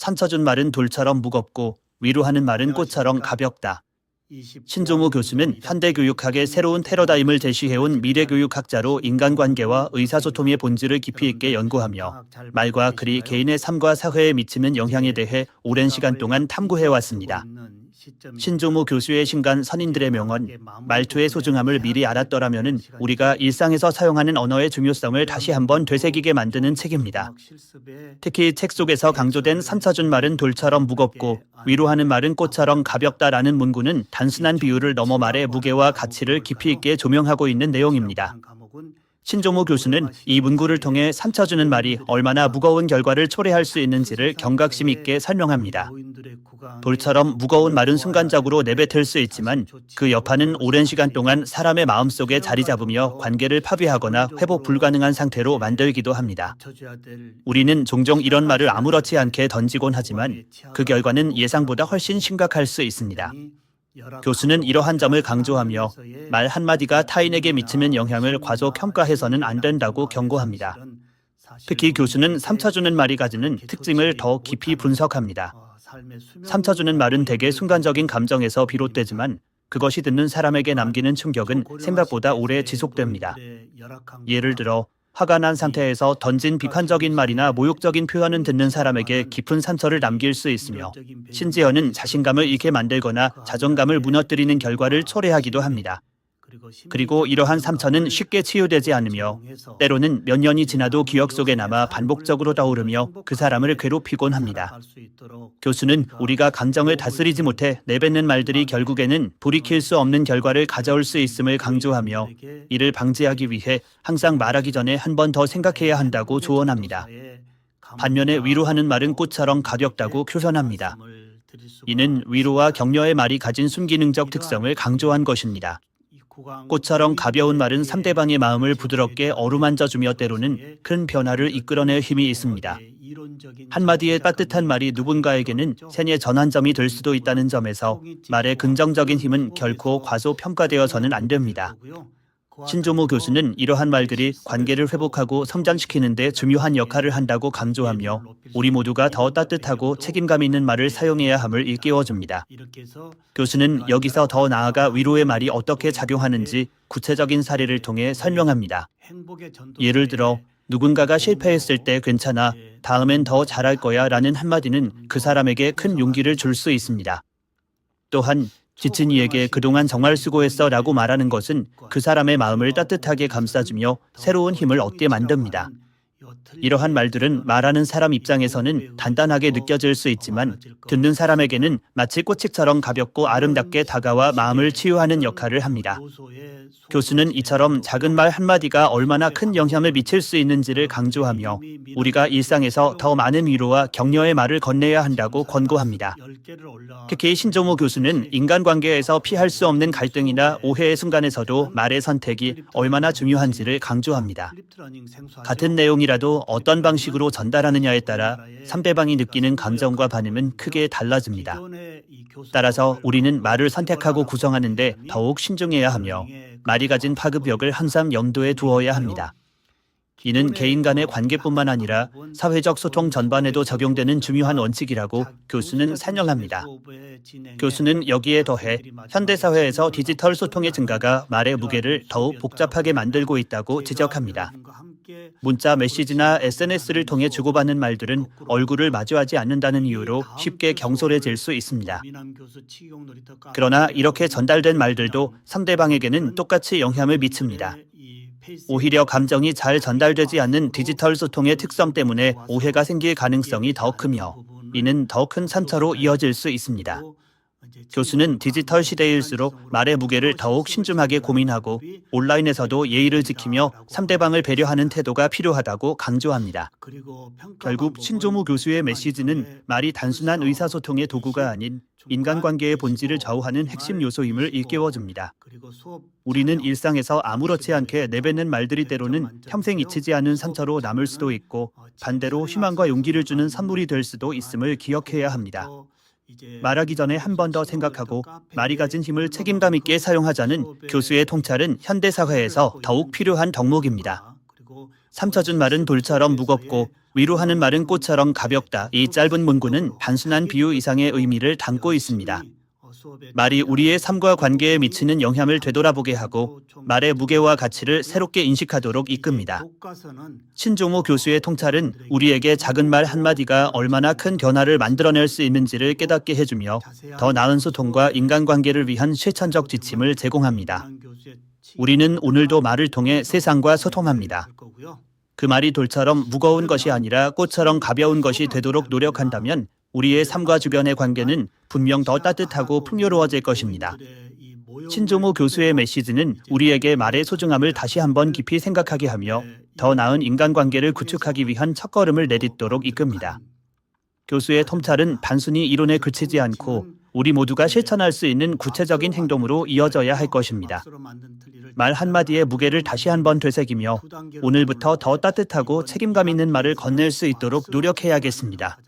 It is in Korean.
상처 준 말은 돌처럼 무겁고 위로하는 말은 꽃처럼 가볍다. 신종우 교수는 현대교육학의 새로운 패러다임을 제시해온 미래교육학자로 인간관계와 의사소통의 본질을 깊이 있게 연구하며 말과 글이 개인의 삶과 사회에 미치는 영향에 대해 오랜 시간 동안 탐구해왔습니다. 신종우 교수의 신간 선인들의 명언, 말투의 소중함을 미리 알았더라면은 우리가 일상에서 사용하는 언어의 중요성을 다시 한번 되새기게 만드는 책입니다. 특히 책 속에서 강조된 상처 준 말은 돌처럼 무겁고 위로하는 말은 꽃처럼 가볍다라는 문구는 단순한 비유를 넘어 말의 무게와 가치를 깊이 있게 조명하고 있는 내용입니다. 신종우 교수는 이 문구를 통해 상처 주는 말이 얼마나 무거운 결과를 초래할 수 있는지를 경각심 있게 설명합니다. 돌처럼 무거운 말은 순간적으로 내뱉을 수 있지만 그 여파는 오랜 시간 동안 사람의 마음속에 자리 잡으며 관계를 파괴하거나 회복 불가능한 상태로 만들기도 합니다. 우리는 종종 이런 말을 아무렇지 않게 던지곤 하지만 그 결과는 예상보다 훨씬 심각할 수 있습니다. 교수는 이러한 점을 강조하며 말 한마디가 타인에게 미치는 영향을 과소평가해서는 안 된다고 경고합니다. 특히 교수는 상처 주는 말이 가지는 특징을 더 깊이 분석합니다. 상처 주는 말은 대개 순간적인 감정에서 비롯되지만 그것이 듣는 사람에게 남기는 충격은 생각보다 오래 지속됩니다. 예를 들어 화가 난 상태에서 던진 비판적인 말이나 모욕적인 표현은 듣는 사람에게 깊은 상처를 남길 수 있으며 심지어는 자신감을 잃게 만들거나 자존감을 무너뜨리는 결과를 초래하기도 합니다. 그리고 이러한 상처는 쉽게 치유되지 않으며 때로는 몇 년이 지나도 기억 속에 남아 반복적으로 떠오르며 그 사람을 괴롭히곤 합니다. 교수는 우리가 감정을 다스리지 못해 내뱉는 말들이 결국에는 돌이킬 수 없는 결과를 가져올 수 있음을 강조하며 이를 방지하기 위해 항상 말하기 전에 한 번 더 생각해야 한다고 조언합니다. 반면에 위로하는 말은 꽃처럼 가볍다고 표현합니다. 이는 위로와 격려의 말이 가진 순기능적 특성을 강조한 것입니다. 꽃처럼 가벼운 말은 상대방의 마음을 부드럽게 어루만져주며 때로는 큰 변화를 이끌어낼 힘이 있습니다. 한마디의 따뜻한 말이 누군가에게는 생의 전환점이 될 수도 있다는 점에서 말의 긍정적인 힘은 결코 과소평가되어서는 안 됩니다. 신종우 교수는 이러한 말들이 관계를 회복하고 성장시키는 데 중요한 역할을 한다고 강조하며 우리 모두가 더 따뜻하고 책임감 있는 말을 사용해야 함을 일깨워줍니다. 교수는 여기서 더 나아가 위로의 말이 어떻게 작용하는지 구체적인 사례를 통해 설명합니다. 예를 들어 누군가가 실패했을 때 괜찮아, 다음엔 더 잘할 거야 라는 한마디는 그 사람에게 큰 용기를 줄 수 있습니다. 또한 지친 이에게 그동안 정말 수고했어 라고 말하는 것은 그 사람의 마음을 따뜻하게 감싸주며 새로운 힘을 얻게 만듭니다. 이러한 말들은 말하는 사람 입장에서는 단단하게 느껴질 수 있지만 듣는 사람에게는 마치 꽃잎처럼 가볍고 아름답게 다가와 마음을 치유하는 역할을 합니다. 교수는 이처럼 작은 말 한마디가 얼마나 큰 영향을 미칠 수 있는지를 강조하며 우리가 일상에서 더 많은 위로와 격려의 말을 건네야 한다고 권고합니다. 특히 신종우 교수는 인간관계에서 피할 수 없는 갈등이나 오해의 순간에서도 말의 선택이 얼마나 중요한지를 강조합니다. 같은 내용이라도 어떤 방식으로 전달하느냐에 따라 상대방이 느끼는 감정과 반응은 크게 달라집니다. 따라서 우리는 말을 선택하고 구성하는데 더욱 신중해야 하며 말이 가진 파급력을 항상 염두에 두어야 합니다. 이는 개인 간의 관계뿐만 아니라 사회적 소통 전반에도 적용되는 중요한 원칙이라고 교수는 설명합니다. 교수는 여기에 더해 현대사회에서 디지털 소통의 증가가 말의 무게를 더욱 복잡하게 만들고 있다고 지적합니다. 문자 메시지나 SNS를 통해 주고받는 말들은 얼굴을 마주하지 않는다는 이유로 쉽게 경솔해질 수 있습니다. 그러나 이렇게 전달된 말들도 상대방에게는 똑같이 영향을 미칩니다. 오히려 감정이 잘 전달되지 않는 디지털 소통의 특성 때문에 오해가 생길 가능성이 더 크며 이는 더 큰 상처로 이어질 수 있습니다. 교수는 디지털 시대일수록 말의 무게를 더욱 신중하게 고민하고 온라인에서도 예의를 지키며 상대방을 배려하는 태도가 필요하다고 강조합니다. 결국 신종우 교수의 메시지는 말이 단순한 의사소통의 도구가 아닌 인간관계의 본질을 좌우하는 핵심 요소임을 일깨워줍니다. 우리는 일상에서 아무렇지 않게 내뱉는 말들이 때로는 평생 잊히지 않은 상처로 남을 수도 있고 반대로 희망과 용기를 주는 선물이 될 수도 있음을 기억해야 합니다. 말하기 전에 한 번 더 생각하고 말이 가진 힘을 책임감 있게 사용하자는 교수의 통찰은 현대사회에서 더욱 필요한 덕목입니다. 상처 준 말은 돌처럼 무겁고 위로하는 말은 꽃처럼 가볍다. 이 짧은 문구는 단순한 비유 이상의 의미를 담고 있습니다. 말이 우리의 삶과 관계에 미치는 영향을 되돌아보게 하고 말의 무게와 가치를 새롭게 인식하도록 이끕니다. 신종호 교수의 통찰은 우리에게 작은 말 한마디가 얼마나 큰 변화를 만들어낼 수 있는지를 깨닫게 해주며 더 나은 소통과 인간관계를 위한 실천적 지침을 제공합니다. 우리는 오늘도 말을 통해 세상과 소통합니다. 그 말이 돌처럼 무거운 것이 아니라 꽃처럼 가벼운 것이 되도록 노력한다면 우리의 삶과 주변의 관계는 분명 더 따뜻하고 풍요로워질 것입니다. 신종호 교수의 메시지는 우리에게 말의 소중함을 다시 한번 깊이 생각하게 하며 더 나은 인간관계를 구축하기 위한 첫걸음을 내딛도록 이끕니다. 교수의 통찰은 단순히 이론에 그치지 않고 우리 모두가 실천할 수 있는 구체적인 행동으로 이어져야 할 것입니다. 말 한마디의 무게를 다시 한번 되새기며 오늘부터 더 따뜻하고 책임감 있는 말을 건넬 수 있도록 노력해야겠습니다.